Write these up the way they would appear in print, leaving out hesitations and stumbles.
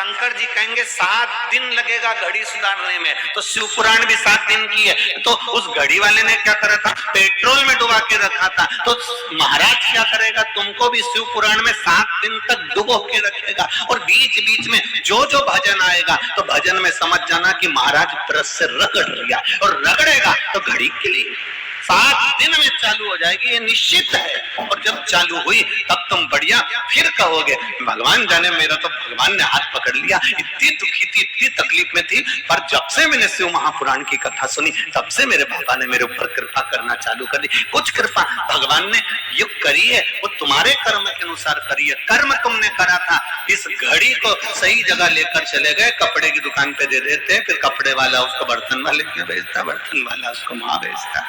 शंकर जी कहेंगे 7 दिन लगेगा घड़ी सुधारने में, तो शिव पुराण भी 7 दिन की है। तो उस घड़ी वाले ने क्या करा था, पेट्रोल में डुबा के रखा था। तो महाराज क्या करेगा, तुमको भी शिव पुराण में 7 दिन तक डुबो के रखेगा, और बीच बीच में जो जो भजन आएगा तो भजन में समझ जाना कि महाराज ब्रश से रगड़ लिया, और रगड़ेगा तो घड़ी के लिए 7 दिन में चालू हो जाएगी, ये निश्चित है। और जब चालू हुई तब तुम बढ़िया फिर कहोगे भगवान जाने, मेरा तो भगवान ने हाथ पकड़ लिया, इतनी दुखी थी, इतनी तकलीफ में थी, पर जब से मैंने शिव महापुराण की कथा सुनी तब से मेरे बाबा ने मेरे ऊपर कृपा करना चालू कर दी। कुछ कृपा भगवान ने ये करी है, वो तुम्हारे कर्म के अनुसार करी है। कर्म तुमने करा था, इस घड़ी को सही जगह लेकर चले गए, कपड़े की दुकान पे दे देते, फिर कपड़े वाला उसको बर्तन वाले के भेजता, बर्तन वाला उसको वहां भेजता।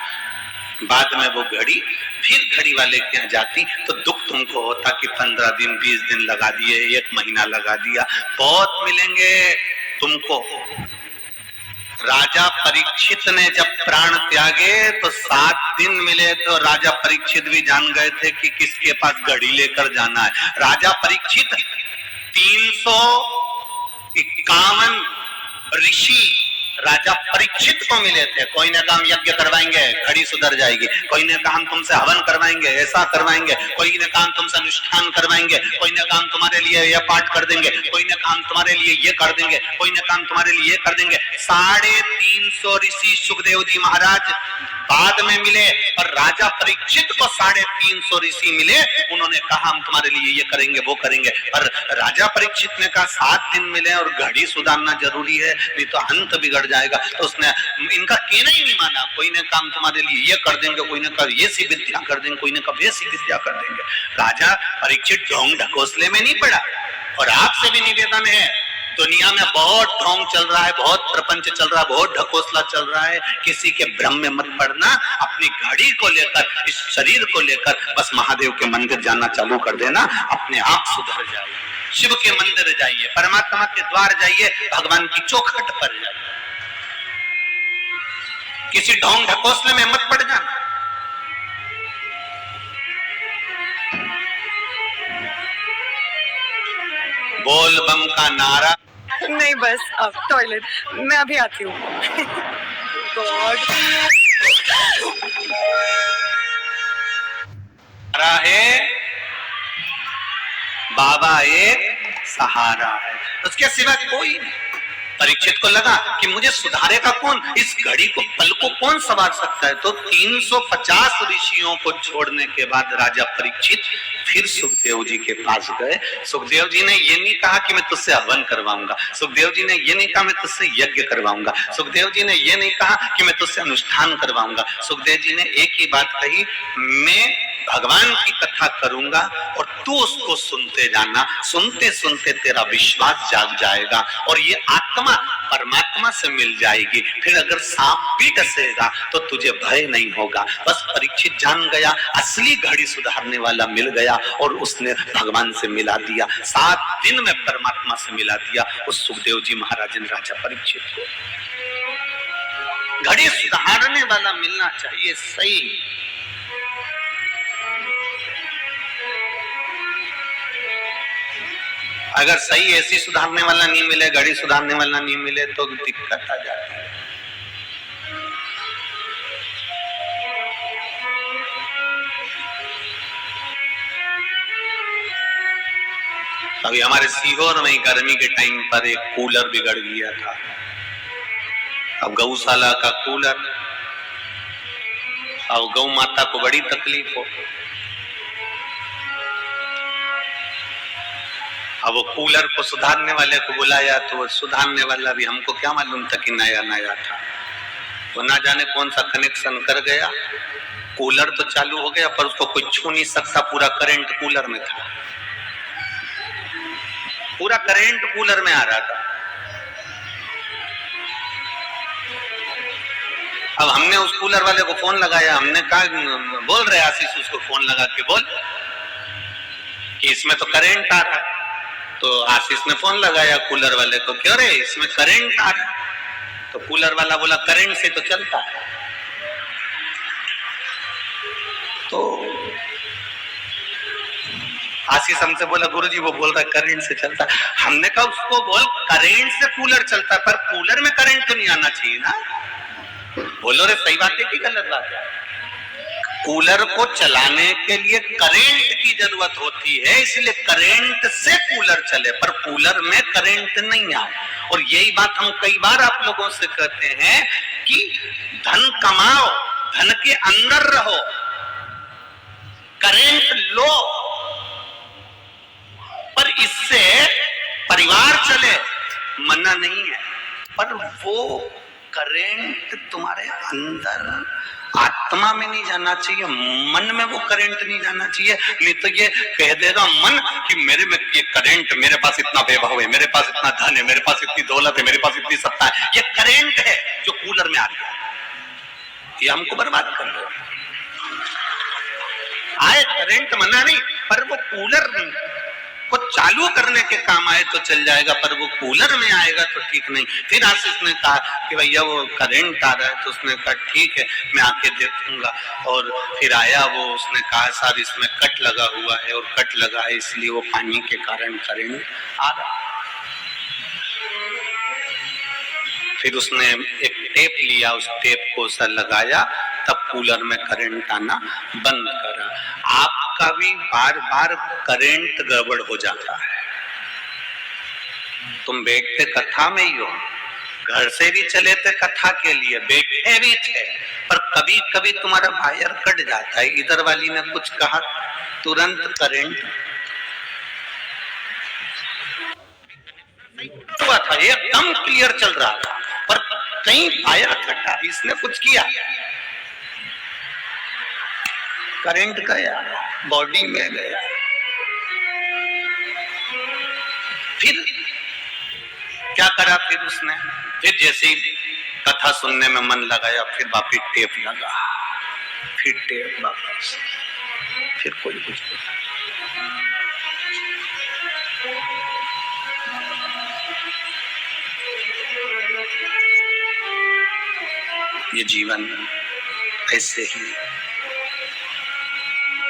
बाद में वो घड़ी फिर घड़ी वाले के यहाँ जाती तो दुख तुमको होता कि 15 दिन 20 दिन लगा दिए, 1 महीना लगा दिया। बहुत मिलेंगे तुमको। राजा परीक्षित ने जब प्राण त्यागे तो 7 दिन मिले, तो राजा परीक्षित भी जान गए थे कि किसके पास घड़ी लेकर जाना है। राजा परीक्षित 351 ऋषि राजा परीक्षित को मिले थे। कोई ने कहा हम यज्ञ करवाएंगे, घड़ी सुधर जाएगी। कोई ने कहा हम तुमसे हवन करवाएंगे, ऐसा करवाएंगे। कोई ने कहा हम तुमसे अनुष्ठान करवाएंगे। कोई ने कहा हम तुम्हारे लिए यह पाठ कर देंगे। कोई ने कहा हम तुम्हारे लिए ये कर देंगे। कोई ने कहा हम तुम्हारे लिए ये कर देंगे। 350 ऋषि सुखदेव जी महाराज बाद में मिले, और राजा परीक्षित को 350 ऋषि मिले। उन्होंने कहा हम तुम्हारे लिए ये करेंगे, वो करेंगे। पर राजा परीक्षित ने कहा 7 दिन मिले और घड़ी सुधारना जरूरी है, नहीं तो अंत बिगड़ जाएगा। तो उसने इनका कहना ही नहीं माना। कोई ने कहा हम तुम्हारे लिए ये कर देंगे, कोई ने कहा ये सी विद्या कर देंगे, कोई ने कहा ये सी विद्या कर देंगे। राजा परीक्षित ढोंग ढकोसले में नहीं पड़ा। और आपसे भी निवेदन है, दुनिया में बहुत ढोंग चल रहा है, बहुत प्रपंच चल रहा है, बहुत ढकोसला चल रहा है, किसी के भ्रम में मत पड़ना। अपनी घड़ी को लेकर, इस शरीर को लेकर बस महादेव के मंदिर जाना चालू कर देना, अपने आप सुधर जाएगी। शिव के मंदिर जाइए, परमात्मा के द्वार जाइए, भगवान की चौखट पर जाइए, किसी ढोंग ढकोसले में मत पड़ जाना। बोल बम का नारा नहीं, बस अब टॉयलेट, मैं अभी आती हूँ। गॉड है, बाबा एक सहारा है, उसके सिवा कोई नहीं। परीक्षित को लगा कि मुझे सुधारेगा कौन, इस घड़ी को पल को कौन संभाल सकता है। तो 350 ऋषियों को छोड़ने के बाद राजा परीक्षित फिर सुखदेव जी के पास गए। सुखदेव जी ने ये नहीं कहा कि मैं तुझसे हवन करवाऊंगा, सुखदेव जी ने ये नहीं कहा मैं तुझसे यज्ञ करवाऊंगा, सुखदेव जी ने ये नहीं कहा कि मैं तुझसे अनुष्ठान करवाऊंगा। सुखदेव जी ने एक ही बात कही, मैं भगवान की कथा करूंगा और तू उसको सुनते जाना। सुनते सुनते तेरा विश्वास जाग जाएगा और ये आत्मा परमात्मा से मिल जाएगी। फिर अगर सांप भी डसेगा तो तुझे भय नहीं होगा। बस परीक्षित जान गया, असली घड़ी सुधारने वाला मिल गया और उसने भगवान से मिला दिया। 7 दिन में परमात्मा से मिला दिया उस सुखदेव जी महाराज ने राजा परीक्षित को। घड़ी सुधारने वाला मिलना चाहिए सही। अगर सही ऐसी सुधारने वाला नहीं मिले, घड़ी सुधारने वाला नहीं मिले तो दिक्कत आ जाती है। अभी हमारे सीहोर में गर्मी के टाइम पर एक कूलर बिगड़ गया था। अब गौशाला का कूलर, अब गौ माता को बड़ी तकलीफ हो। अब वो कूलर को सुधारने वाले को बुलाया तो वो सुधारने वाला भी, हमको क्या मालूम था कि नया नया था, वो ना जाने कौन सा कनेक्शन कर गया। कूलर तो चालू हो गया पर उसको कोई छू नहीं सकता, पूरा करंट कूलर में था, पूरा करंट कूलर में आ रहा था। अब हमने उस कूलर वाले को फोन लगाया, हमने कहा, बोल रहे आशीष उसको फोन लगा के बोल कि इसमें तो करंट आ रहा है। तो आशीष ने फोन लगाया कूलर वाले को, क्यों रे इसमें करंट आ रहा है? तो कूलर वाला बोला करंट से तो चलता है। तो आशीष हमसे बोला गुरुजी वो बोल रहा है करंट से चलता है। हमने कहा उसको बोल करंट से कूलर चलता है, पर कूलर में करंट तो नहीं आना चाहिए ना। बोलो रे सही बात है कि गलत बात है? कूलर को चलाने के लिए करंट की जरूरत होती है, इसलिए करंट से कूलर चले, पर कूलर में करंट नहीं आए। और यही बात हम कई बार आप लोगों से कहते हैं कि धन कमाओ, धन के अंदर रहो, करंट लो, पर इससे परिवार चले, मना नहीं है, पर वो करंट तुम्हारे अंदर आत्मा में नहीं जाना चाहिए, मन में वो करंट नहीं जाना चाहिए। नहीं तो ये कह देगा मन कि मेरे में ये करंट, मेरे पास इतना वैभव है, मेरे पास इतना धन है, मेरे पास इतनी दौलत है, मेरे पास इतनी सत्ता है। ये करंट है जो कूलर में आ गया, ये हमको बर्बाद कर दो। आए करंट मना नहीं, पर वो कूलर को चालू करने के काम आए तो चल जाएगा, पर वो कूलर में आएगा तो ठीक नहीं। फिर आशीष ने कहा कि भैया वो करंट आ रहा है, तो उसने कहा ठीक है मैं आके देखूंगा। और फिर आया वो, उसने कहा सर इसमें कट लगा हुआ है, और कट लगा है इसलिए वो पानी के कारण करंट आ रहा। फिर उसने एक टेप लिया, उस टेप को सर लगाया, तब कूलर में करंट आना बंद करा। आपका भी बार बार करंट गड़बड़ हो जाता है। तुम बैठते कथा में ही हो, घर से भी चले थे कथा के लिए, बैठे भी थे, पर कभी कभी तुम्हारा वायर कट जाता है, इधर वाली ने कुछ कहा तुरंत करंट हुआ था, एकदम क्लियर चल रहा था, पर कहीं वायर कटा, इसने कुछ किया, करंट गया, बॉडी में गया। फिर क्या करा, फिर उसने फिर जैसे ही कथा सुनने में मन लगाया, फिर वापिस टेप लगा, फिर टेप वापस, फिर कोई कुछ ये जीवन ऐसे ही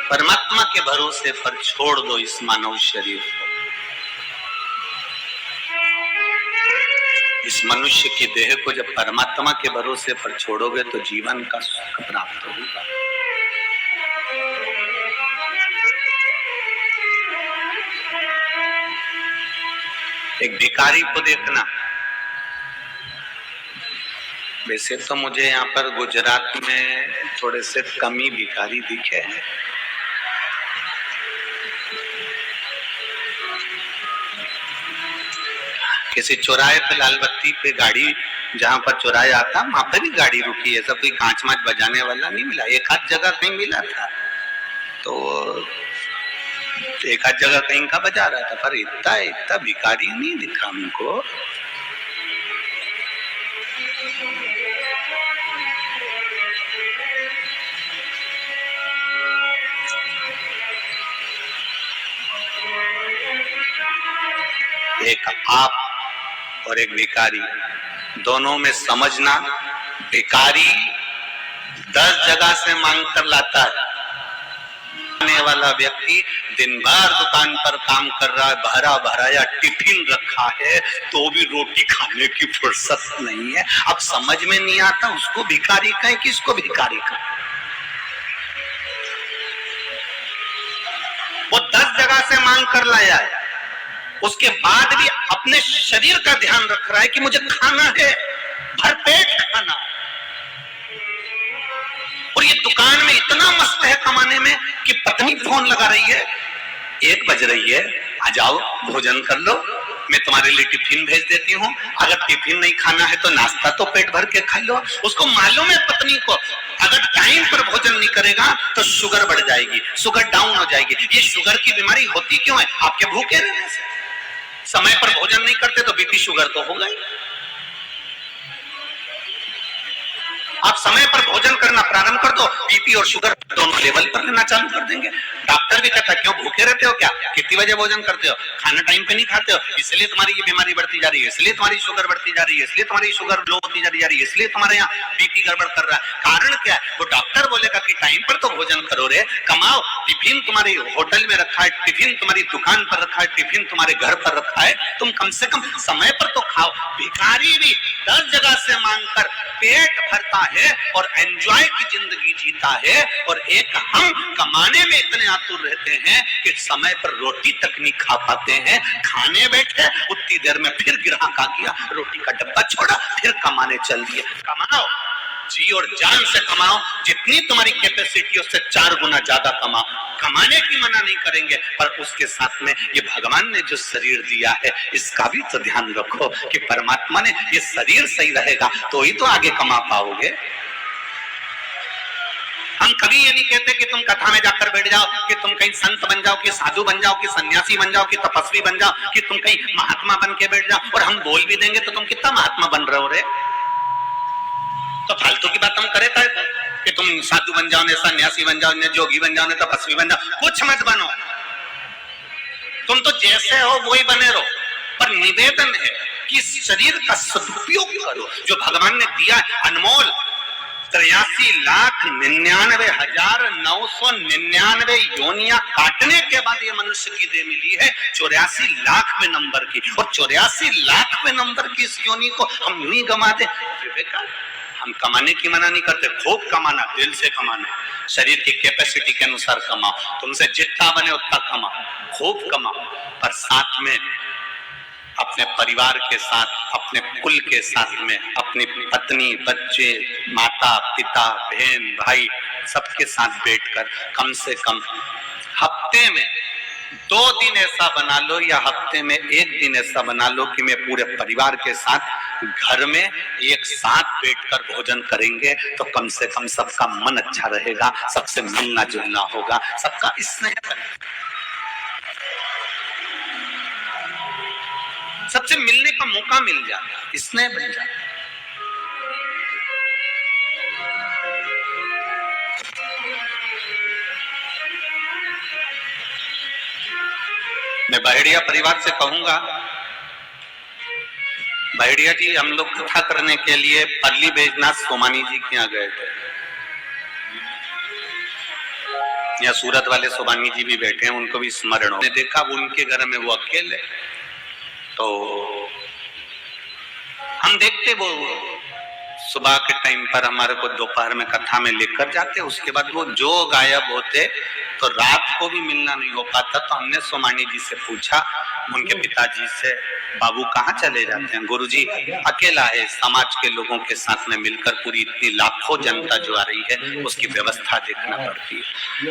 परमात्मा के भरोसे पर छोड़ दो इस मानव शरीर को। इस मनुष्य की देह को जब परमात्मा के भरोसे पर छोड़ोगे तो जीवन का सुख प्राप्त होगा। एक भिखारी को देखना, वैसे तो मुझे यहाँ पर गुजरात में थोड़े से कम ही भिखारी दिखे हैं। किसी चौराहे पे लाल बत्ती पे गाड़ी, जहां पर चौराहे आता वहां पर भी गाड़ी रुकी है, सब कोई कांच माच बजाने वाला नहीं मिला। एक आध जगह कहीं मिला था, तो एक आध जगह कहीं का बजा रहा था, पर इतना भिखारी नहीं दिखा हमको। एक आप और एक भिखारी, दोनों में समझना, भिखारी 10 जगह से मांग कर लाता है, आने वाला व्यक्ति दिन भर दुकान पर काम कर रहा है, भरा भराया टिफिन रखा है, तो भी रोटी खाने की फुर्सत नहीं है। अब समझ में नहीं आता उसको भिखारी कहें कि इसको भिखारी कहें। वो 10 जगह से मांग कर लाया है, उसके बाद भी अपने शरीर का ध्यान रख रहा है कि मुझे खाना है, भरपेट खाना। और ये दुकान में इतना मस्त है कमाने में कि पत्नी फोन लगा रही है, 1 बज रही है, आ जाओ भोजन कर लो, मैं तुम्हारे लिए टिफिन भेज देती हूँ, अगर टिफिन नहीं खाना है तो नाश्ता तो पेट भर के खा लो। उसको मालूम है पत्नी को अगर टाइम पर भोजन नहीं करेगा तो शुगर बढ़ जाएगी, शुगर डाउन हो जाएगी। ये शुगर की बीमारी होती क्यों है? आपके भूखे रहने से। समय पर भोजन नहीं करते तो बीपी शुगर तो होगा ही। आप समय पर भोजन करना प्रारंभ कर दो, बीपी और शुगर दोनों लेवल पर लेना चालू कर देंगे। डॉक्टर भी कहता है क्यों भूखे रहते हो, क्या कितनी बजे भोजन करते हो, खाना टाइम पे नहीं खाते हो, इसलिए तुम्हारी ये बीमारी बढ़ती जा रही है, इसलिए तुम्हारी शुगर बढ़ती जा रही है, इसलिए तुम्हारी शुगर लो होती जा रही है, इसलिए तुम्हारे यहाँ बीपी गड़बड़ कर रहा है। कारण क्या है? वो डॉक्टर बोलेगा कि टाइम पर तो भोजन करो रे, कमाओ, टिफिन तुम्हारे होटल में रखा है, टिफिन तुम्हारी दुकान पर रखा है, टिफिन तुम्हारे घर पर रखा है, तुम कम से कम समय पर तो खाओ। भिखारी भी 10 जगह से मांगकर पेट भरता है और एंजॉय की जिंदगी जीता है, और एक हम कमाने में इतने आतुर रहते हैं कि समय पर रोटी तक नहीं खा पाते हैं। खाने बैठे उतनी देर में फिर ग्राहक आ गया, रोटी का डब्बा छोड़ा, फिर कमाने चल दिए। कमाओ, जी और जान से कमाओ, जितनी तुम्हारी कैपेसिटी उससे 4 गुना ज्यादा कमाओ। कमाने की मना नहीं करेंगे, पर उसके साथ में ये भगवान ने जो शरीर दिया है इसका भी तो ध्यान रखो कि परमात्मा ने ये शरीर सही रहेगा तो ही तो आगे कमा पाओगे। हम कभी ये नहीं कहते कि तुम कथा में जाकर बैठ जाओ, कि तुम कहीं संत बन जाओ, कि साधु बन जाओ, कि सन्यासी बन जाओ, कि तपस्वी बन जाओ, कि तुम कहीं महात्मा बन के बैठ जाओ। और हम बोल भी देंगे तो तुम कितना महात्मा बन रहे हो रे, तो फालतू की बात हम करे था कि तुम साधु बन जाओ, ने सन्यासी बन जाओ, ने जोगी बन जाओ, ने तपस्वी बन जाओ। कुछ मत बनो, तुम तो जैसे हो वही बने रहो, पर निवेदन है कि शरीर का सदुपयोग करो जो भगवान ने दिया है अनमोल। 83,99,999 योनियां काटने के बाद ये मनुष्य की देह मिली है 84 लाख में नंबर की, और 84 लाख में नंबर की इस योनि को हम यूं ही गंवा दे। हम कमाने की मना नहीं करते, खूब कमाना, दिल से कमाना, शरीर की कैपेसिटी के अनुसार कमाओ, तुमसे जितना बने उतना कमाओ, खूब कमाओ, पर साथ में अपने परिवार के साथ, अपने कुल के साथ में, अपनी पत्नी, बच्चे, माता पिता, बहन भाई सबके साथ बैठकर कम से कम हफ्ते में 2 दिन ऐसा बना लो, या हफ्ते में 1 दिन ऐसा बना लो कि मैं पूरे परिवार के साथ घर में एक साथ बैठकर भोजन करेंगे, तो कम से कम सबका मन अच्छा रहेगा, सबसे मिलना जुलना होगा, सबका स्नेह बनेगा, सबसे मिलने का मौका मिल जाता, स्नेह बन जाता। मैं बहेड़िया परिवार से कहूंगा, बहेड़िया जी हम लोग कथा करने के लिए परली बैजनाथ सोमानी जी के यहाँ गए थे, या सूरत वाले सोमानी जी भी बैठे हैं, उनको भी स्मरण हो। देखा वो उनके घर में वो अकेले, तो हम देखते वो सुबह के टाइम पर हमारे को दोपहर में कथा में लेकर जाते, उसके बाद वो जो गायब होते तो रात को भी मिलना नहीं हो पाता। तो हमने सोमानी जी से पूछा, उनके पिताजी से, बाबू कहाँ चले जाते हैं? गुरुजी अकेला है, समाज के लोगों के साथ में मिलकर पूरी इतनी लाखों जनता जो आ रही है उसकी व्यवस्था देखना पड़ती है।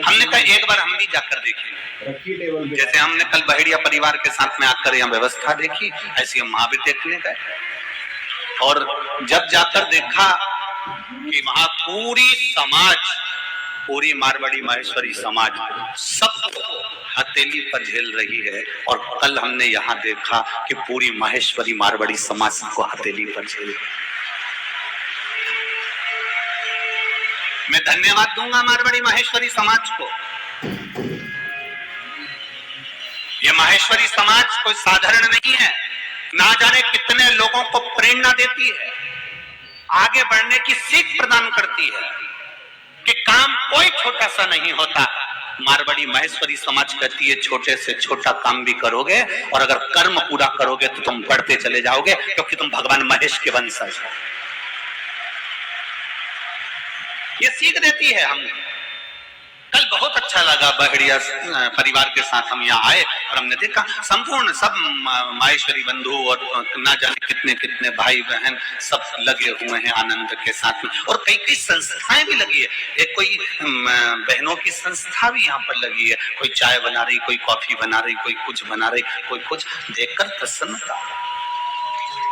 हमने कहा एक बार हम भी जाकर देखेंगे, जैसे हमने कल बहेड़िया परिवार के साथ में आकर यहाँ व्यवस्था देखी, ऐसी हम वहां भी देखने गए। और जब जाकर देखा कि वहां पूरी समाज, पूरी मारवाड़ी माहेश्वरी समाज सब हथेली पर झेल रही है, और कल हमने यहाँ देखा कि पूरी माहेश्वरी मारवाड़ी समाज को हथेली पर झेल। मैं धन्यवाद दूंगा मारवाड़ी माहेश्वरी समाज को। ये माहेश्वरी समाज कोई साधारण नहीं है, ना जाने कितने लोगों को प्रेरणा देती है, आगे बढ़ने की सीख प्रदान करती है कि काम कोई छोटा सा नहीं होता। मारवाड़ी माहेश्वरी समाज कहती है छोटे से छोटा काम भी करोगे और अगर कर्म पूरा करोगे तो तुम बढ़ते चले जाओगे, क्योंकि तुम भगवान महेश के वंशज हो। ये सीख देती है हम। कल बहुत अच्छा लगा, बहेड़िया परिवार के साथ हम यहाँ आए और हमने देखा संपूर्ण सब माहेश्वरी बंधु और ना जाने कितने कितने भाई बहन सब लगे हुए हैं आनंद के साथ में, और कई कई संस्थाएं भी लगी है। एक कोई बहनों की संस्था भी यहाँ पर लगी है, कोई चाय बना रही, कोई कॉफी बना रही, कोई कुछ बना रही, कोई कुछ। देखकर प्रसन्नता,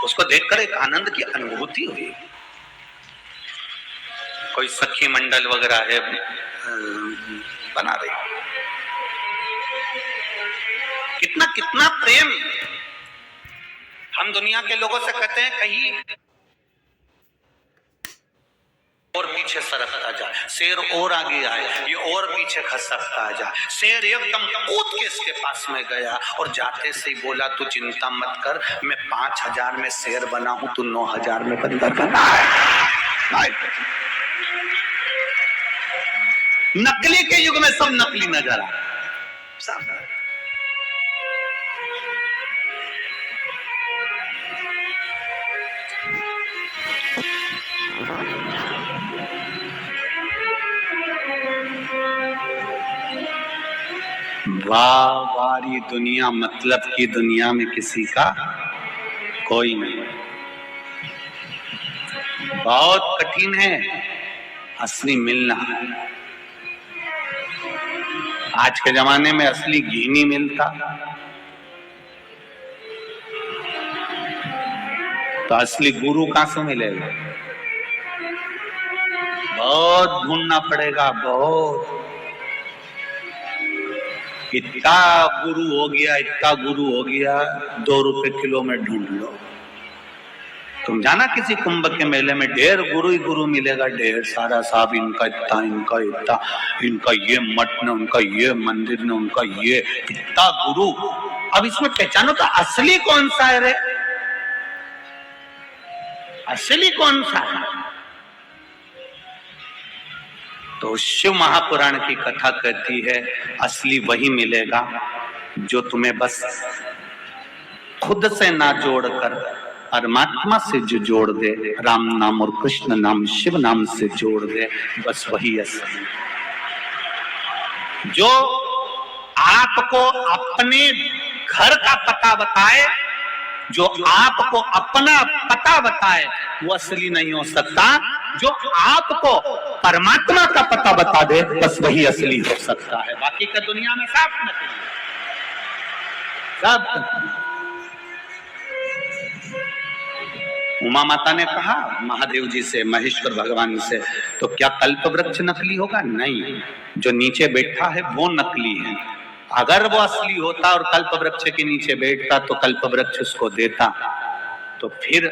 उसको देखकर एक आनंद की अनुभूति हुई। कोई सखी मंडल वगैरह है बना रही, कितना कितना प्रेम। हम दुनिया के लोगों से कहते हैं कहीं और पीछे सरकता जाए, शेर और आगे आए, ये और पीछे खसकता जाए। शेर एकदम कूद के इसके पास में गया और जाते से ही बोला, तू चिंता मत कर, मैं 5000 में शेर बना हूं, तू 9000 में बंदर बना है। नकली के युग में सब नकली नजर आ सब। वाह वारी दुनिया, मतलब की दुनिया में किसी का कोई नहीं। बहुत कठिन है असली मिलना। आज के जमाने में असली घी नहीं मिलता तो असली गुरु कहां से मिलेगा? बहुत ढूंढना पड़ेगा, बहुत। इतना गुरु हो गया, इतना गुरु हो गया, 2 रुपए किलो में ढूंढ लो। तुम जाना किसी कुंभ के मेले में ढेर गुरु ही गुरु मिलेगा, ढेर सारा। साहब इनका इतना, इनका इतना, इनका ये मठ ने, उनका ये मंदिर ने, उनका ये इतना गुरु। अब इसमें पहचानो तो असली कौन सा है रे? असली कौन सा है? तो शिव महापुराण की कथा कहती है असली वही मिलेगा जो तुम्हें बस खुद से ना जोड़कर परमात्मा से जो जोड़ दे, राम नाम और कृष्ण नाम शिव नाम से जोड़ दे, बस वही असली। जो आपको अपने घर का पता बताए, जो आपको अपना पता बताए, वो असली नहीं हो सकता। जो आपको परमात्मा का पता बता दे, बस वही असली हो सकता है। बाकी का दुनिया में सब नकली, सब। उमा माता ने कहा महादेव जी से, महेश्वर भगवान से, तो क्या कल्प वृक्ष नकली होगा? नहीं, जो नीचे बैठा है वो नकली है। अगर वो असली होता और कल्प वृक्ष के नीचे बैठता तो कल्प वृक्ष उसको देता। तो फिर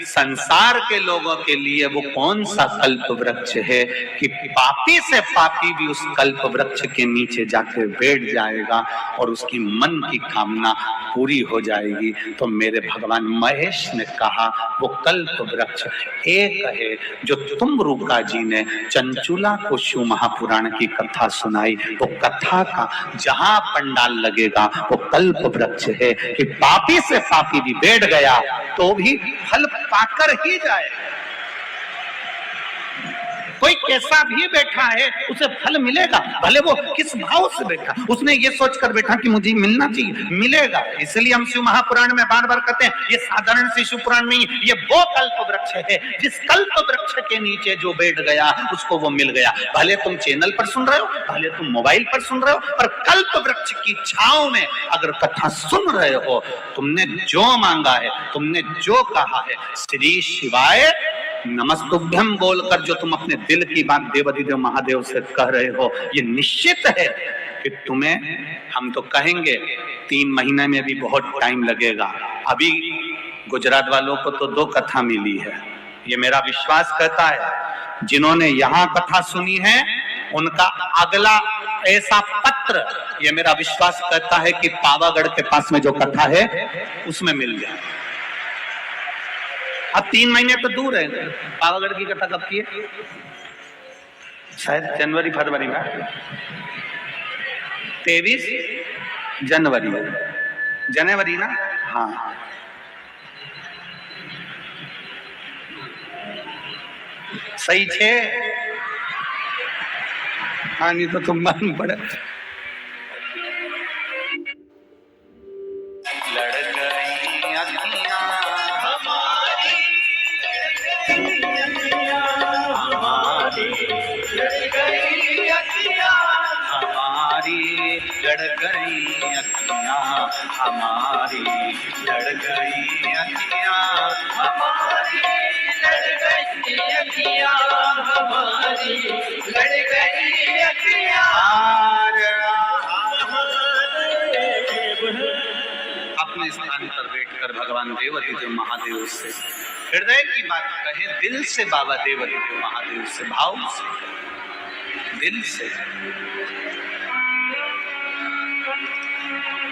संसार के लोगों के लिए वो कौन सा कल्प वृक्ष है कि पापी से पापी भी उस कल्प वृक्ष के नीचे जाकर बैठ जाएगा और उसकी मन की कामना पूरी हो जाएगी। तो मेरे भगवान महेश ने कहा वो कल्प वृक्ष एक है जो तुम रुका जी ने चंचुला को शिव महापुराण की कथा सुनाई। वो कथा का जहां पंडाल लगेगा वो कल्प वृक्ष है कि पापी से पापी भी बैठ गया तो भी फल पाकर ही जाए। कोई कैसा भी बैठा है उसे फल मिलेगा, भले वो किस भाव से बैठा। उसने ये सोचकर बैठा कि मुझे मिलना चाहिए, मिलेगा। इसलिए हम शिव महापुराण में बार बार कहते हैं ये साधारण सी शिव पुराण नहीं, ये वो कल्प वृक्ष है जिस कल्प वृक्ष के नीचे जो बैठ गया उसको वो मिल गया। भले तुम चैनल पर सुन रहे हो, भले तुम मोबाइल पर सुन रहे हो, पर कल्प वृक्ष की छांव में अगर कथा सुन रहे हो, तुमने जो मांगा है, तुमने जो कहा है, श्री शिवाय नमस्तुभ्यम बोलकर जो तुम अपने दिल की बात देवाधिदेव महादेव से कह रहे हो, ये निश्चित है कि तुम्हें, हम तो कहेंगे 3 महीने में भी बहुत टाइम लगेगा। अभी गुजरात वालों को तो 2 कथा मिली है, ये मेरा विश्वास कहता है। जिन्होंने यहाँ कथा सुनी है उनका अगला ऐसा पत्र, ये मेरा विश्वास कहता है कि पावागढ़ के पास में जो कथा है उसमें मिल जाए। अब 3 महीने तो दूर है। पावागढ़ की कथा कब की है? शायद जनवरी फरवरी में, 23 जनवरी, जनवरी ना? हाँ, सही छे। हाँ, नहीं तो तुम मालूम पड़े। लड़ गई अखियां हमारी, लड़ गई अखियां हमारी, लड़ गई अखियां हमारी, लड़ गई अखियां। अपने स्थान पर बैठकर भगवान देवाधिदेव महादेव से हृदय की बात कहे, दिल से बाबा देवदेव महादेव से, भाव से, दिल से।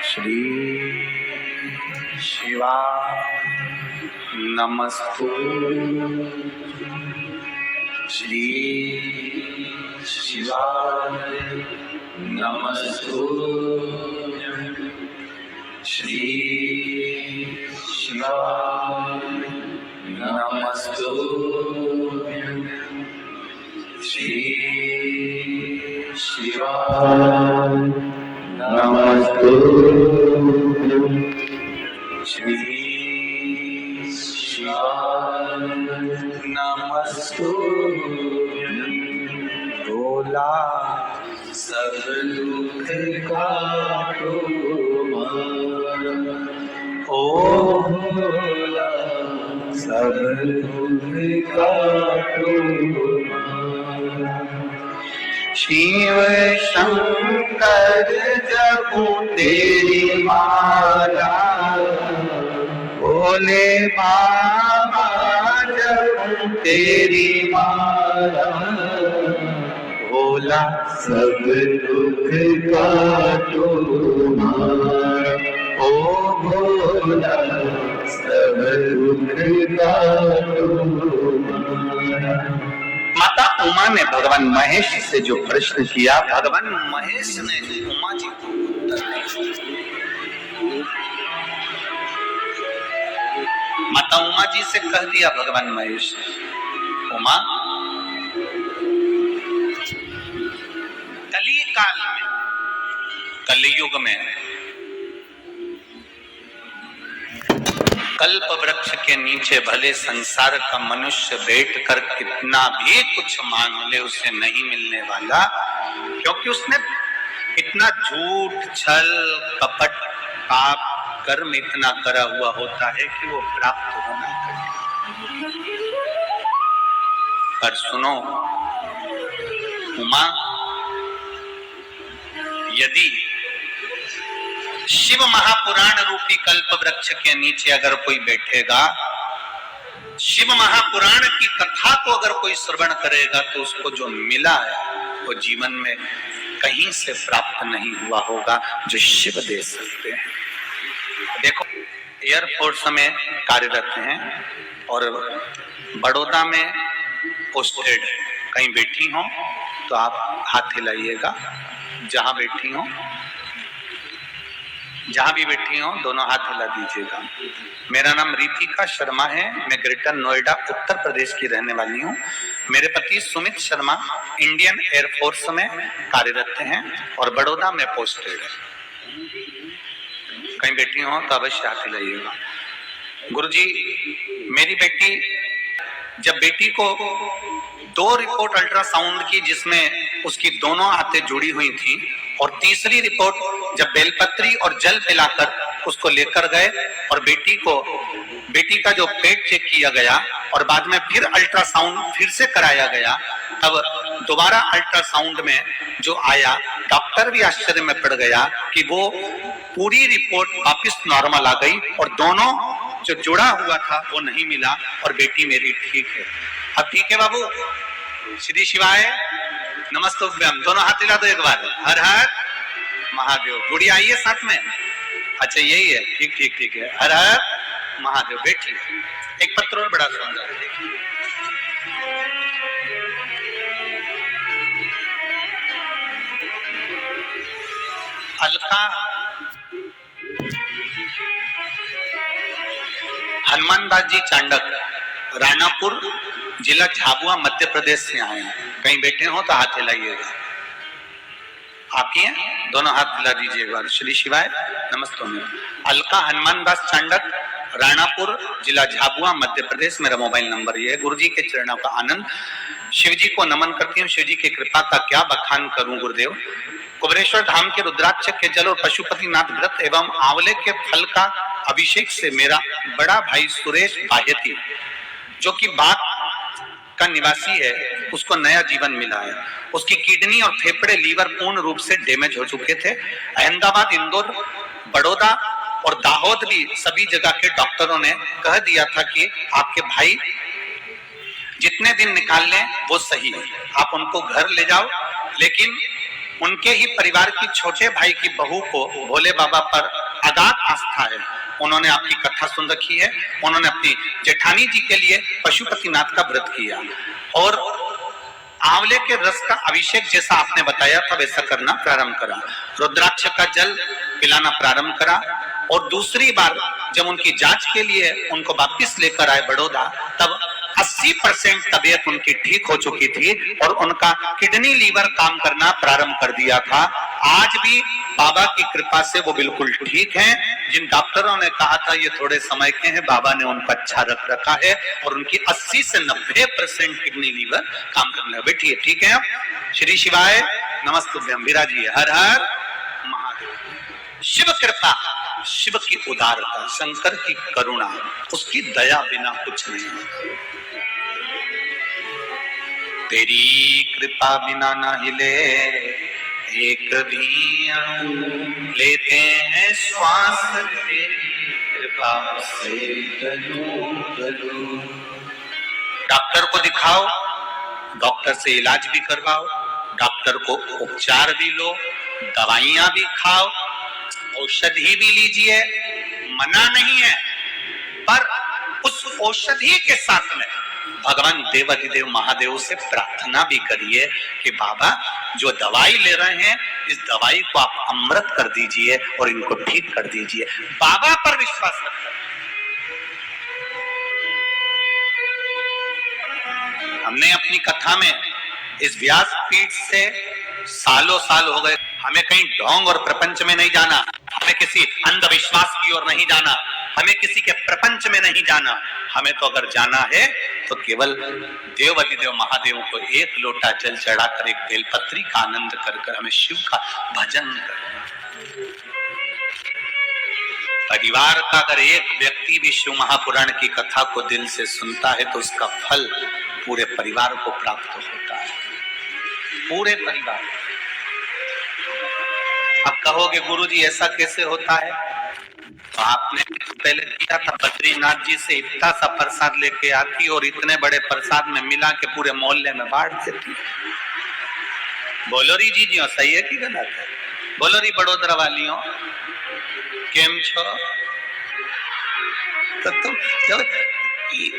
श्री शिवा नमस्तु, श्री शिवा नमस्तु, श्री शिवा नमस्तु, श्री शिवा नमस्तु, श्री शिवा नमस्तु। भोला सब दुख काटो ओ भोला सब दुख काटो। शिव शंकर जपू तेरी माला, भोले बाबा जपू तेरी माला, भोला सब दुख काटो ओ भोला सब दुख काटो। माता उमा ने भगवान महेश से जो प्रश्न किया, भगवान महेश ने उमा जी को उत्तर दिया। माता उमा जी से कह दिया भगवान महेश, उमा कली काल में, कलयुग में कल्प वृक्ष के नीचे भले संसार का मनुष्य बैठकर कितना भी कुछ मांग ले उसे नहीं मिलने वाला, क्योंकि उसने इतना झूठ छल कपट पाप कर्म इतना करा हुआ होता है कि वो प्राप्त होना कठिन। पर सुनो उमा, यदि शिव महापुराण रूपी कल्प वृक्ष के नीचे अगर कोई बैठेगा, शिव महापुराण की कथा को अगर कोई श्रवण करेगा, तो उसको जो मिला है वो जीवन में कहीं से प्राप्त नहीं हुआ होगा जो शिव दे सकते हैं। देखो, एयरफोर्स में कार्यरत हैं और बड़ौदा में पोस्टेड, कहीं बैठी हो तो आप हाथ हिलाइएगा, जहां बैठी हो, जहां भी बैठी हो दोनों हाथ हिला दीजिएगा। मेरा नाम रितिका शर्मा है, मैं ग्रेटर नोएडा उत्तर प्रदेश की रहने वाली हूँ। मेरे पति सुमित शर्मा इंडियन एयरफोर्स में कार्यरत हैं और बड़ौदा में पोस्टेड है। कहीं बैठी हो तो अवश्य हाथ हिलाइएगा। गुरुजी, मेरी बेटी, जब बेटी को 2 रिपोर्ट अल्ट्रासाउंड की जिसमें उसकी दोनों आंतें जुड़ी हुई थी, और तीसरी रिपोर्ट जब बेलपत्री और जल पिलाकर उसको लेकर गए और बेटी का जो पेट चेक किया गया और बाद में फिर अल्ट्रासाउंड फिर से कराया गया, तब दोबारा अल्ट्रासाउंड में जो आया, डॉक्टर भी आश्चर्य में पड़ गया कि वो पूरी रिपोर्ट वापस नॉर्मल आ गई और दोनों जो जुड़ा हुआ था वो नहीं मिला और बेटी मेरी ठीक है। अब ठीक है बाबू? श्री शिवाय नमस्तुभ्यम। दोनों हाथ हिला दो एक बार। हर हर महादेव। गुड़िया आइए साथ में। अच्छा यही है, ठीक ठीक ठीक है। हर हर महादेव। बैठिए। एक पत्र और बड़ा सुंदर है, देखिए। अलका हनुमान दास जी चांडक, रानापुर जिला झाबुआ मध्य प्रदेश से आए हैं। कहीं बैठे हो तो हाथ हिलाइएगा। आप ही हैं? दोनों हाथ हिला दीजिए एक बार। श्री शिवाय नमस्ते। अलका हनुमान दास चांडक, रानापुर जिला झाबुआ मध्य प्रदेश। मेरा मोबाइल नंबर ये है। गुरु जी के चरणों का आनंद। शिव जी को नमन करती हूँ। शिव जी की कृपा का क्या बखान करूं गुरुदेव। कुबरेश्वर धाम के रुद्राक्ष के जल और पशुपति नाथ व्रत एवं आंवले के फल का अभिषेक से मेरा बड़ा भाई सुरेश बाहेती, जो कि बाग का निवासी है, उसको नया जीवन मिला है। उसकी किडनी और फेफड़े लीवर पूर्ण रूप से डैमेज हो चुके थे। अहमदाबाद, इंदौर, बड़ौदा और दाहोद भी सभी जगह के डॉक्टरों ने कह दिया था कि आपके भाई जितने दिन निकाल लें वो सही है, आप उनको घर ले जाओ। लेकिन उनके ही परिवार की छोटे भाई की बहू को भोले बाबा पर अगाध आस्था है, उन्होंने आपकी कथा सुन रखी है, उन्होंने अपनी जेठानी जी के लिए पशुपतिनाथ का व्रत किया और आंवले के रस का अभिषेक जैसा आपने बताया था वैसा करना प्रारंभ करा, रुद्राक्ष का जल पिलाना प्रारंभ करा। और दूसरी बार जब उनकी जांच के लिए उनको वापिस लेकर आए बड़ौदा, तब 80% तबीयत उनकी ठीक हो चुकी थी और उनका किडनी लीवर काम करना प्रारंभ कर दिया था। आज भी बाबा की कृपा से वो बिल्कुल ठीक हैं। जिन डॉक्टरों ने कहा था ये थोड़े समय के हैं, बाबा ने उनको अच्छा रख रखा है और उनकी 80 से 90% किडनी लीवर काम करने लगे। बैठिए, ठीक है। श्री शिवाय नमस्तुभ्यम। विराजिए। हर हर महादेव। शिव कृपा, शिव की उदारता, शंकर की करुणा, उसकी दया बिना कुछ नहीं। तेरी कृपा बिना ना हिले एक भी अणु, लेते हैं श्वास तेरी कृपा से तनु तनु। डॉक्टर को दिखाओ, डॉक्टर से इलाज भी करवाओ, डॉक्टर को उपचार भी लो, दवाइयां भी खाओ, औषधि भी लीजिए, मना नहीं है। पर उस औषधि के साथ में भगवान देवाधिदेव महादेव से प्रार्थना भी करिए कि बाबा जो दवाई ले रहे हैं इस दवाई को आप अमृत कर दीजिए और इनको ठीक कर दीजिए। बाबा पर विश्वास रखिए। हमने अपनी कथा में इस व्यासपीठ से सालों साल हो गए, हमें कहीं ढोंग और प्रपंच में नहीं जाना, हमें किसी अंधविश्वास की ओर नहीं जाना, हमें किसी के प्रपंच में नहीं जाना। हमें तो अगर जाना है तो केवल देवाधिदेव महादेव को एक लोटा जल चढ़ाकर, एक बेलपत्री का आनंद कर हमें शिव का भजन करना। परिवार का अगर एक व्यक्ति भी शिव महापुराण की कथा को दिल से सुनता है तो उसका फल पूरे परिवार को प्राप्त होता है, पूरे परिवार। अब कहोगे गुरुजी ऐसा कैसे होता है? तो आपने पहले किया था, बद्रीनाथ जी से इतना सा प्रसाद लेके आती और इतने बड़े प्रसाद में मिला के पूरे मोहल्ले में बांट देती। बोलो री जी जी सही है कि गलत है? बोलो री बड़ोदरा वालियों केम छो? तो तुम जब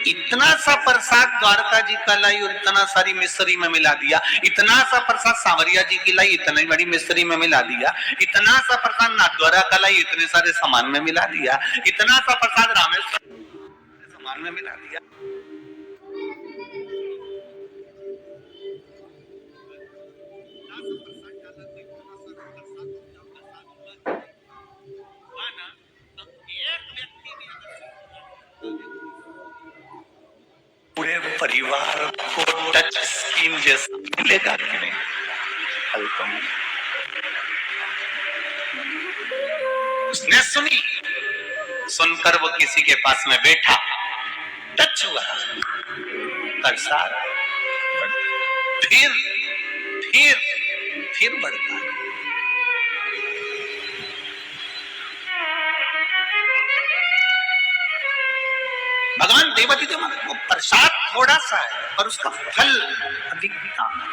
इतना सा प्रसाद द्वारका जी का लाई और इतना सारी मिस्री में मिला दिया, इतना सा प्रसाद सांवरिया जी की लाई इतनी बड़ी मिस्री में मिला दिया, इतना सा प्रसाद नाथद्वारा का लाई इतने सारे सामान में मिला दिया, इतना सा प्रसाद रामेश्वर सामान में मिला दिया। पूरे परिवार को टच स्क्रीन जैसा मिलेगा कि नहीं? हल्का उसने सुनी, सुनकर वो किसी के पास में बैठा, टच हुआ, प्रसाद फिर बढ़ता। भगवान देवाधिदेव को प्रसाद थोड़ा सा है पर उसका फल अधिक काम है।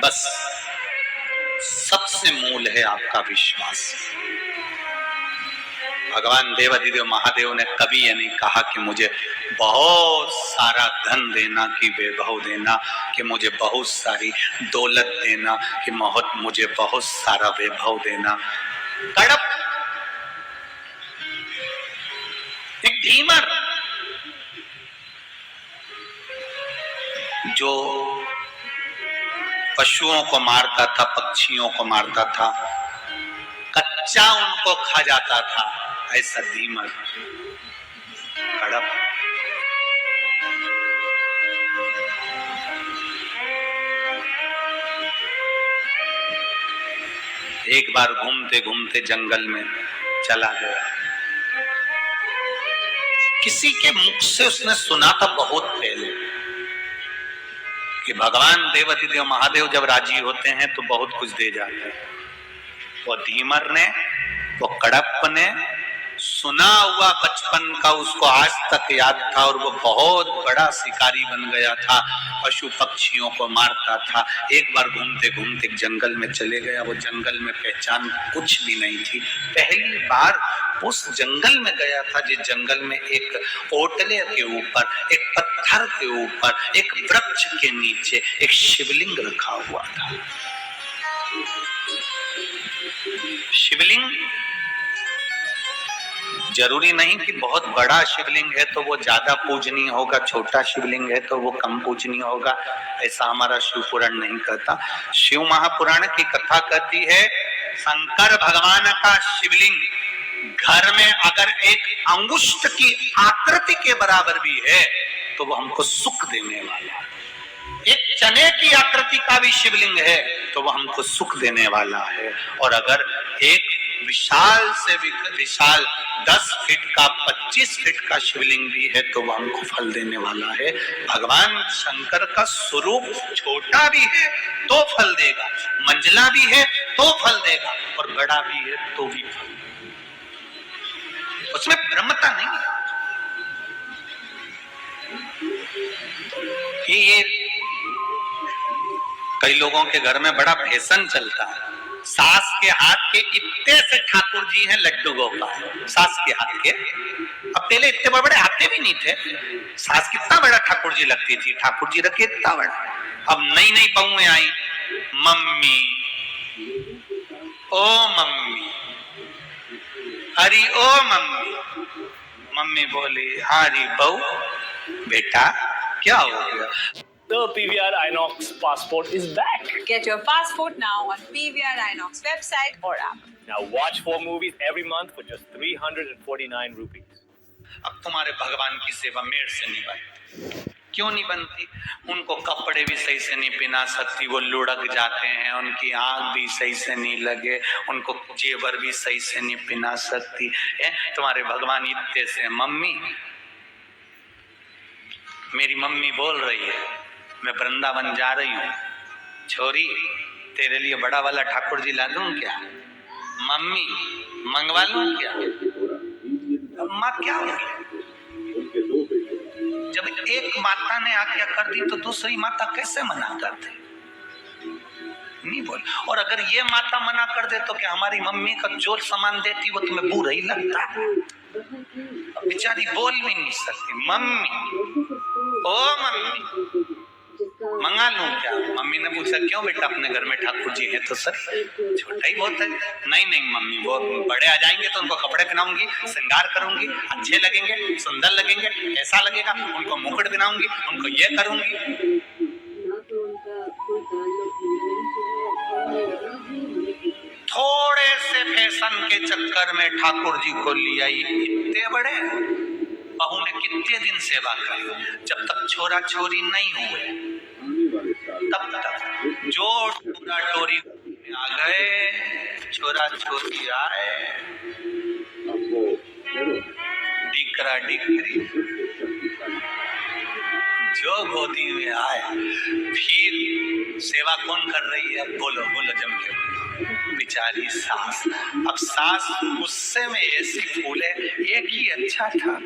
बस सबसे मूल है आपका विश्वास। भगवान देवाधिदेव महादेव ने कभी ये नहीं कहा कि मुझे बहुत सारा धन देना, कि वैभव देना, कि मुझे बहुत सारी दौलत देना, कि मुझे बहुत सारा वैभव देना। तड़प एक ढीमर जो पशुओं को मारता था, पक्षियों को मारता था, कच्चा उनको खा जाता था, ऐसा धीमर कड़प। एक बार घूमते घूमते जंगल में चला गया, किसी के मुख से उसने सुना था बहुत पहले कि भगवान देवाधिदेव महादेव जब राजी होते हैं तो बहुत कुछ दे जाते हैं। वो धीमर ने, वो कड़प ने सुना हुआ बचपन का उसको आज तक याद था, और वो बहुत बड़ा शिकारी बन गया था, पशु पक्षियों को मारता था। एक बार घूमते घूमते जंगल में चले गया, वो जंगल में पहचान कुछ भी नहीं थी। पहली बार उस जंगल में गया था जिस जंगल में एक ओटले के ऊपर, एक पत्थर के ऊपर, एक वृक्ष के नीचे एक शिवलिंग रखा हुआ था। शिवलिंग जरूरी नहीं कि बहुत बड़ा शिवलिंग है तो वो ज्यादा पूजनीय होगा, छोटा शिवलिंग है तो वो कम पूजनीय होगा, ऐसा हमारा शिव पुराण नहीं कहता। शिव महापुराण की कथा कहती है शंकर भगवान का शिवलिंग घर में अगर एक अंगुष्ठ की आकृति के बराबर भी है तो वो हमको सुख देने वाला है। एक चने की आकृति का भी शिवलिंग है तो वो हमको सुख देने वाला है। और अगर एक विशाल से विशाल 10 फीट का 25 फीट का शिवलिंग भी है तो वो हमको फल देने वाला है। भगवान शंकर का स्वरूप छोटा भी है तो फल देगा, मंझला भी है तो फल देगा, और बड़ा भी है तो भी फल देगा। उसमें ब्रह्मता नहीं है। ये कई लोगों के घर में बड़ा फैशन चलता है, सास के हाथ के इतने से ठाकुर जी हैं लड्डू गोपाल, सास के हाथ के। अब पहले इतने बड़े बड़े हाथे भी नहीं थे, सास कितना बड़ा ठाकुर जी लगती थी, ठाकुर जी रखे इतना बड़ा। अब नई नई बहुएं आई, मम्मी ओ मम्मी, अरे ओ मम्मी, मम्मी बोली अरे बहू बेटा क्या हो गया। The PVR Inox passport is back. Get your passport now on PVR Inox website or app. Now watch 4 movies every month for just 349 rupees. अब तुम्हारे भगवान की सेवा मेड़ से नहीं बनती। क्यों नहीं बनती? उनको कपड़े भी सही से नहीं पहना सकती, वो लुढ़क जाते हैं, उनकी आंख भी सही से नहीं लगे, उनको जेवर भी सही से नहीं पहना सकती है। तुम्हारे भगवान इतने से, मम्मी मेरी मम्मी बोल रही है मैं वृंदावन जा रही हूँ, छोरी तेरे लिए बड़ा वाला ठाकुर जी ला दूं क्या? मम्मी मंगवा लूं क्या? माँ क्या हो गया? जब एक माता ने आज्ञा कर दी तो दूसरी माता कैसे मना कर दे? नहीं बोल। और अगर ये माता मना कर दे तो क्या हमारी मम्मी का जो सामान देती वो तुम्हें बुरा ही लगता? बेचारी बोल भी नहीं सकती। मम्मी ओ मम्मी मंगा लूं क्या? मम्मी ने पूछा क्यों बेटा, अपने घर में ठाकुर जी है तो सर छोटा ही बहुत है। नहीं नहीं मम्मी, वो बड़े आ जाएंगे तो उनको कपड़े पहनाऊंगी, श्रृंगार करूंगी, अच्छे लगेंगे, सुंदर लगेंगे, ऐसा लगेगा, उनको मुकुट पहनाऊंगी, उनको ये करूंगी। थोड़े से फैशन के चक्कर में ठाकुर जी को लिया इतने बड़े। बहू ने कितने दिन सेवा करी, जब तक छोरा छोरी नहीं हुए तब तक जो टोरा टोरी आ गए, छोरा छोरी आए, डिकरा डिकरी जो गोदी में आए, फिर सेवा कौन कर रही है? बोलो बोलो जम के बोलो। बेचारी सास। अब सास गुस्से में ऐसी फूले, एक ही अच्छा था,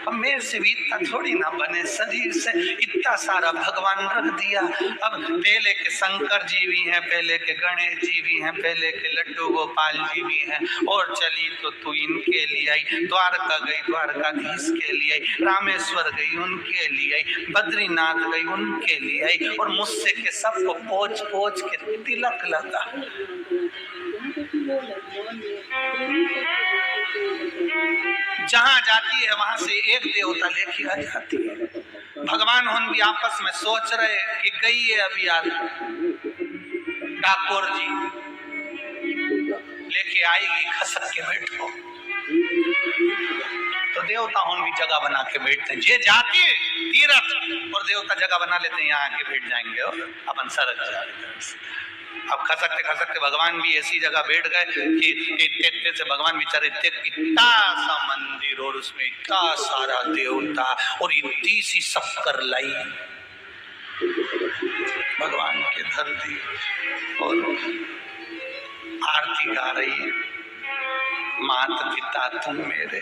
अब मेरे से भी इतना थोड़ी ना बने, शरीर से इतना सारा भगवान रख दिया। अब पहले के शंकर जी भी हैं, पहले के गणेश जी भी हैं, पहले के लड्डू गोपाल जी भी हैं, और चली तो तू इनके लिए आई, द्वारका गई द्वारकाधीश के लिए आई, रामेश्वर गई उनके लिए आई, बद्रीनाथ गई उनके लिए आई, और मुझसे के सबको पोंछ पोंछ के तिलक लगा। जहां जाती है वहां से एक देवता लेके आ जाती है। भगवान हम भी आपस में सोच रहे कि गई है अभी आज ठाकुर जी लेके आएगी, खसक के बैठो। तो देवता हम भी जगह बना के बैठते हैं, जे जाती तीरथ और देवता जगह बना लेते हैं, यहाँ आके बैठ जाएंगे और अपन सरक जाएंगे। अब खसकते खसकते भगवान भी ऐसी जगह बैठ गए कि इतने से भगवान बेचारे इतना सा मंदिर और उसमें इतना सारा देवता और इतनी सी शक्कर लाई भगवान के धर दी और आरती गा रही है। मात पिता तुम मेरे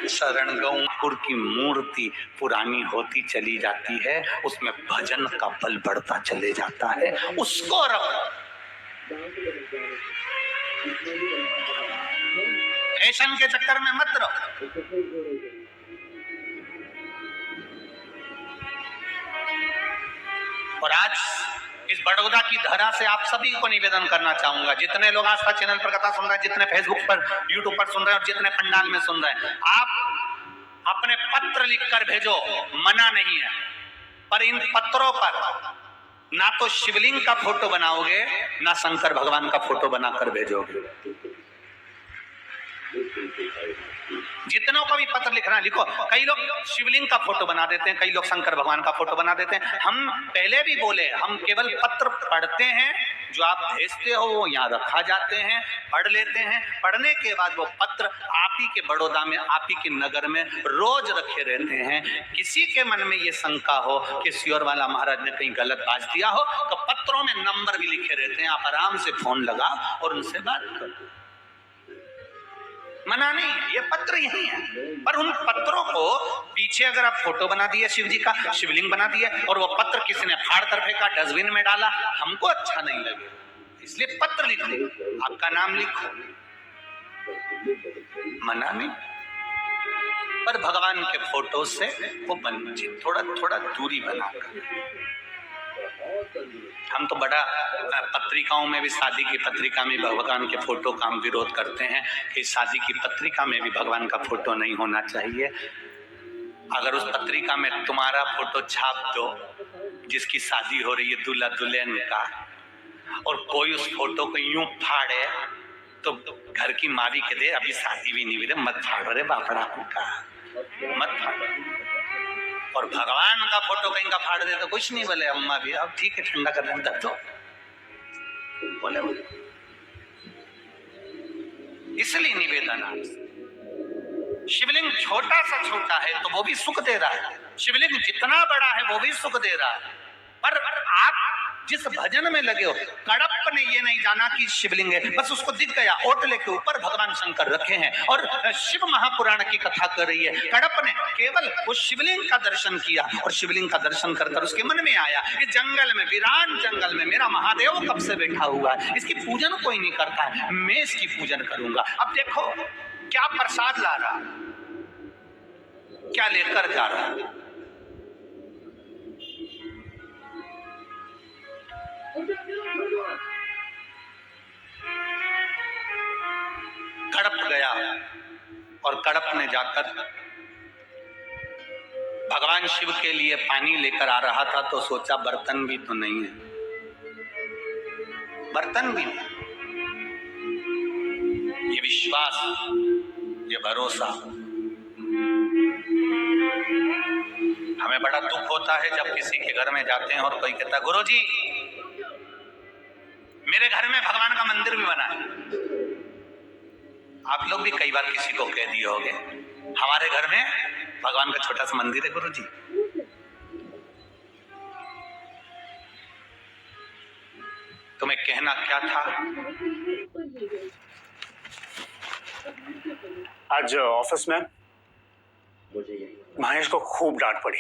शरण गौपुर की मूर्ति पुरानी होती चली जाती है, उसमें भजन का बल बढ़ता चले जाता है, उसको रखो। फैशन के चक्कर में मत रहो। और आज इस बड़ौदा की धरा से आप सभी को निवेदन करना चाहूंगा, जितने लोग आस्था चैनल पर कथा सुन रहे हैं, जितने फेसबुक पर यूट्यूब पर सुन रहे हैं और जितने पंडाल में सुन रहे हैं, आप अपने पत्र लिखकर भेजो, मना नहीं है, पर इन पत्रों पर ना तो शिवलिंग का फोटो बनाओगे ना शंकर भगवान का फोटो बनाकर भेजोगे। जितनों का भी पत्र लिखना लिखो। कई लोग शिवलिंग का फोटो बना देते हैं, कई लोग शंकर भगवान का फोटो बना देते हैं। हम पहले भी बोले, हम केवल पत्र पढ़ते हैं, जो आप भेजते हो वो यहाँ रखा जाते हैं, पढ़ लेते हैं, पढ़ने के बाद वो पत्र आप ही के बड़ौदा में, आप ही के नगर में रोज रखे रहते हैं। किसी के मन में ये शंका हो कि सियोर वाला महाराज ने कहीं गलत बात दिया हो, तो पत्रों में नंबर भी लिखे रहते हैं, आप आराम से फोन लगा और उनसे बात करो। मना नहीं, ये पत्र यही है, पर उन पत्रों को पीछे अगर आप फोटो बना दिए शिव जी का, शिवलिंग बना दिए और वो पत्र किसी ने फाड़ कर फेंका, डस्टबिन में डाला, हमको अच्छा नहीं लगे। इसलिए पत्र लिखो, आपका नाम लिखो, मना नहीं, पर भगवान के फोटो से वो वंचित, थोड़ा थोड़ा दूरी बनाकर। हम तो बड़ा पत्रिकाओं में भी, शादी की पत्रिका में भगवान के फोटो का हम विरोध करते हैं कि शादी की पत्रिका में भी भगवान का फोटो नहीं होना चाहिए। अगर उस पत्रिका में तुम्हारा फोटो छाप दो जिसकी शादी हो रही है दूल्हा दुल्हन का, और कोई उस फोटो को यूं फाड़े तो घर की माँ भी कह दे अभी शादी भी नहीं हुई, मत फाड़ो रे बापड़ा का, मत फाड़ो। और भगवान का फोटो कहीं का फाड़ दे तो कुछ नहीं बोले, अम्मा भी अब ठीक है ठंडा कर दें तब तो बोले। इसलिए निवेदन आपसे, शिवलिंग छोटा सा छोटा है तो वो भी सुख दे रहा है, शिवलिंग जितना बड़ा है वो भी सुख दे रहा है, पर आप जिस भजन में लगे हो, कड़प ने ये नहीं जाना कि शिवलिंग है, बस उसको दिख गया ओटले के ऊपर भगवान शंकर रखे हैं और शिव महापुराण की कथा कर रही है। कड़प ने केवल उस शिवलिंग का दर्शन किया और शिवलिंग का दर्शन कर उसके मन में आया, इस जंगल में, वीरान जंगल में मेरा महादेव कब से बैठा हुआ है, इसकी पूजन कोई नहीं करता है, मैं इसकी पूजन करूंगा। अब देखो क्या प्रसाद ला रहा, क्या लेकर जा रहा। कड़प गया और कड़प ने जाकर भगवान शिव के लिए पानी लेकर आ रहा था तो सोचा बर्तन भी तो नहीं है, बर्तन भी नहीं। ये विश्वास, ये भरोसा, हमें बड़ा दुख होता है जब किसी के घर में जाते हैं और कोई कहता है गुरुजी मेरे घर में भगवान का मंदिर भी बना है। आप लोग भी कई बार किसी को कह दिए होंगे हमारे घर में भगवान का छोटा सा मंदिर है गुरुजी। तुम्हें कहना क्या था? आज ऑफिस में महेश को खूब डांट पड़ी,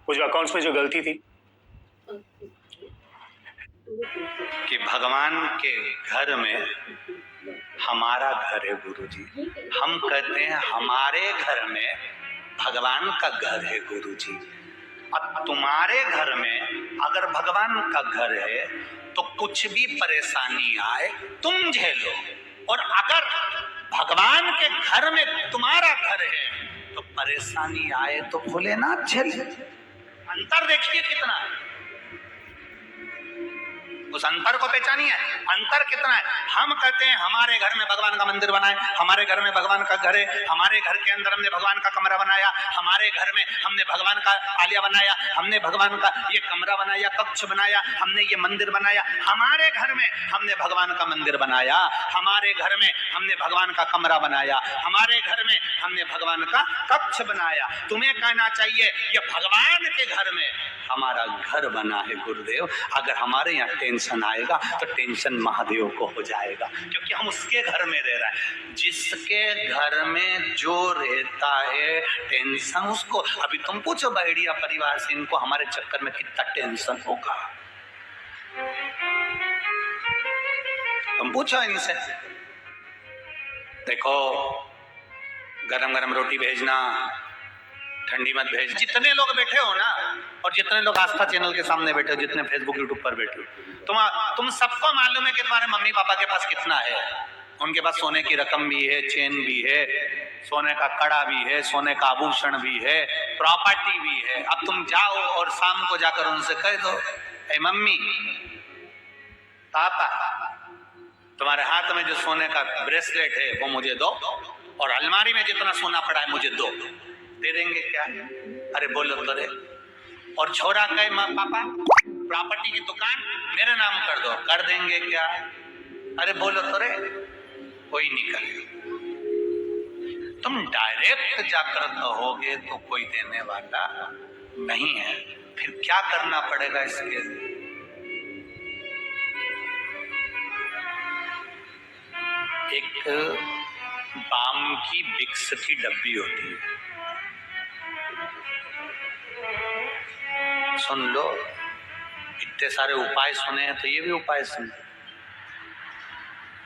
कुछ अकाउंट्स में जो गलती थी कि भगवान के घर में हमारा घर है गुरुजी, हम कहते हैं हमारे घर में भगवान का घर है गुरुजी। अब तुम्हारे घर में अगर भगवान का घर है तो कुछ भी परेशानी आए तुम झेलो, और अगर भगवान के घर में तुम्हारा घर है तो परेशानी आए तो भोलेनाथ झेले। अंतर देखिए कितना है। उस अंतर को पहचानिए। अंतर कितना है? हम कहते हैं हमारे घर में भगवान का मंदिर बनाए, हमारे घर में भगवान का घर है, हमारे घर के अंदर हमने भगवान का कमरा बनाया, हमारे घर में हमने भगवान का आलिया बनाया, हमने भगवान का ये कमरा बनाया, कक्ष बनाया, हमने ये मंदिर बनाया, हमारे घर में हमने भगवान का मंदिर बनाया, हमारे घर में हमने भगवान का कमरा बनाया, हमारे घर में हमने भगवान का कक्ष बनाया। तुम्हें कहना चाहिए ये भगवान के घर में हमारा घर बना है गुरुदेव। अगर हमारे यहाँ टेंशन आएगा तो टेंशन महादेव को हो जाएगा, क्योंकि हम उसके घर में रह रहे हैं। जिसके घर में जो रहता है टेंशन उसको। अभी तुम पूछो बहेड़िया परिवार से, इनको हमारे चक्कर में कितना टेंशन होगा, तुम पूछो इनसे। देखो गरम गरम रोटी भेजना, ठंडी मत भेज। जितने लोग बैठे हो ना, और जितने लोग आस्था चैनल के सामने बैठे हो, जितने फेसबुक यूट्यूब पर बैठे हो, तुम सबको मालूम है कि तुम्हारे मम्मी पापा के पास कितना है। उनके पास सोने की रकम भी है, चेन भी है, सोने का कड़ा भी है, सोने का आभूषण भी है, प्रॉपर्टी भी है। अब तुम जाओ और शाम को जाकर उनसे कह दो, ए मम्मी पापा, तुम्हारे हाथ में जो सोने का ब्रेसलेट है वो मुझे दो, और अलमारी में जितना सोना पड़ा है मुझे दो। दे देंगे क्या? अरे बोलो तो रे। और छोरा कहे माँ पापा प्रॉपर्टी की दुकान मेरे नाम कर दो, कर देंगे क्या? अरे बोलो तो रे। कोई नहीं करेगा। तुम डायरेक्ट जाकर कहोगे तो कोई देने वाला नहीं है। फिर क्या करना पड़ेगा इसके लिए? एक बाम की विक्स की डब्बी होती है, सुन लो। इतने सारे उपाय सुने हैं तो ये भी उपाय सुन।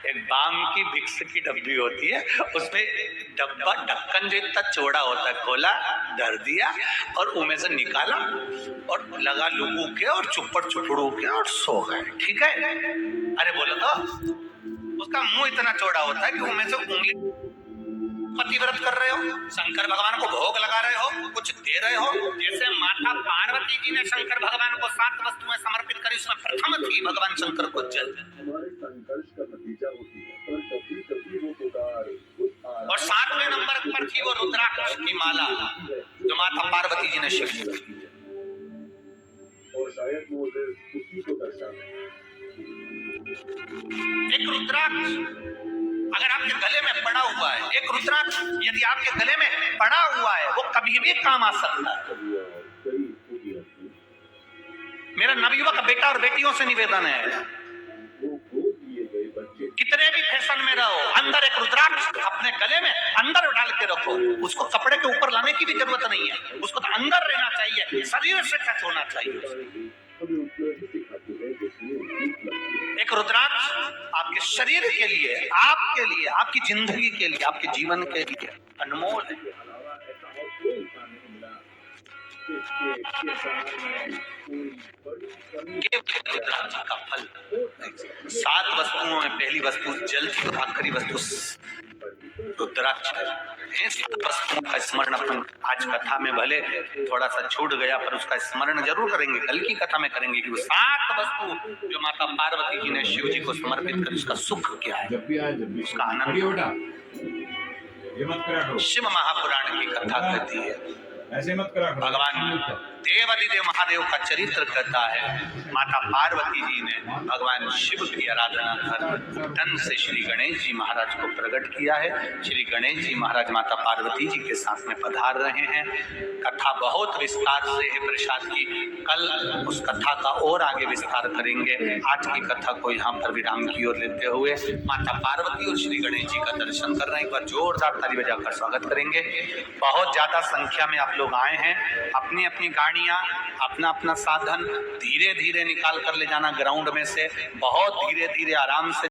एक बाम की विक्स की डब्बी होती है, उसमें डब्बा ढक्कन जो इतना चौड़ा होता है, खोला, धर दिया और उनमें से निकाला और लगा लुगू के और चुप्पड़ चुपड़ू के और सो गए। ठीक है? अरे बोलो तो, उसका मुंह इतना चौड़ा होता है कि उनमें से उंगली पतिव्रत कर रहे हो, शंकर भगवान को भोग लगा रहे हो, कुछ दे रहे हो। जैसे माता पार्वती जी ने शंकर भगवान को 7 वस्तुएं समर्पित करी, उसमें प्रथम थी भगवान शंकर को जल। और 7वें नंबर पर थी वो रुद्राक्ष की माला जो माता पार्वती जी ने शिव जी की। और शायद वो उसी को दर्शाता है। एक रुद्राक्ष अगर आपके गले में पड़ा हुआ है, एक रुद्राक्ष यदि आपके गले में पड़ा हुआ है, वो कभी भी काम आ सकता है। मेरा नवयुवक बेटा और बेटियों से निवेदन है, कितने भी फैशन में रहो, अंदर एक रुद्राक्ष अपने गले में अंदर डाल के रखो। उसको कपड़े के ऊपर लाने की भी जरूरत नहीं है, उसको तो अंदर रहना चाहिए, शरीर से टच होना चाहिए। एक रुद्राक्ष आपके शरीर के लिए, आपके लिए, आपकी जिंदगी के लिए, आपके जीवन के लिए अनमोल है। रुद्राक्ष का फल 7 वस्तुओं में पहली वस्तु जल थी, तो आखिरी वस्तु रुद्राक्ष है। वस्तुओं का स्मरण अपन आज कथा में भले थोड़ा सा छूट गया, पर उसका स्मरण जरूर करेंगे, कल की कथा में करेंगे कि वो 7 वस्तु जो माता पार्वती जी ने शिव जी को समर्पित कर, उसका सुख क्या है, उसका आनंद। शिव महापुराण की कथा कहती है, ऐसे मत करा। भगवान देवादिदेव महादेव का चरित्र कहता है। माता पार्वती जी ने भगवान शिव की आराधना कर तन से श्री गणेश जी महाराज को प्रकट किया है। श्री गणेश जी महाराज माता पार्वती जी के साथ में पधार रहे हैं। कथा बहुत विस्तार से है प्रसाद की, कल उस कथा का और आगे विस्तार करेंगे। आज की कथा को यहाँ पर विराम की ओर लेते हुए माता पार्वती और श्री गणेश जी का दर्शन कर रहे हैं। एक बार जोरदार ताली बजाकर स्वागत करेंगे। बहुत ज्यादा संख्या में आप लोग आए हैं। अपनी अपनी गाड़ियां, अपना अपना साधन धीरे धीरे निकाल कर ले जाना ग्राउंड में से, बहुत धीरे धीरे आराम से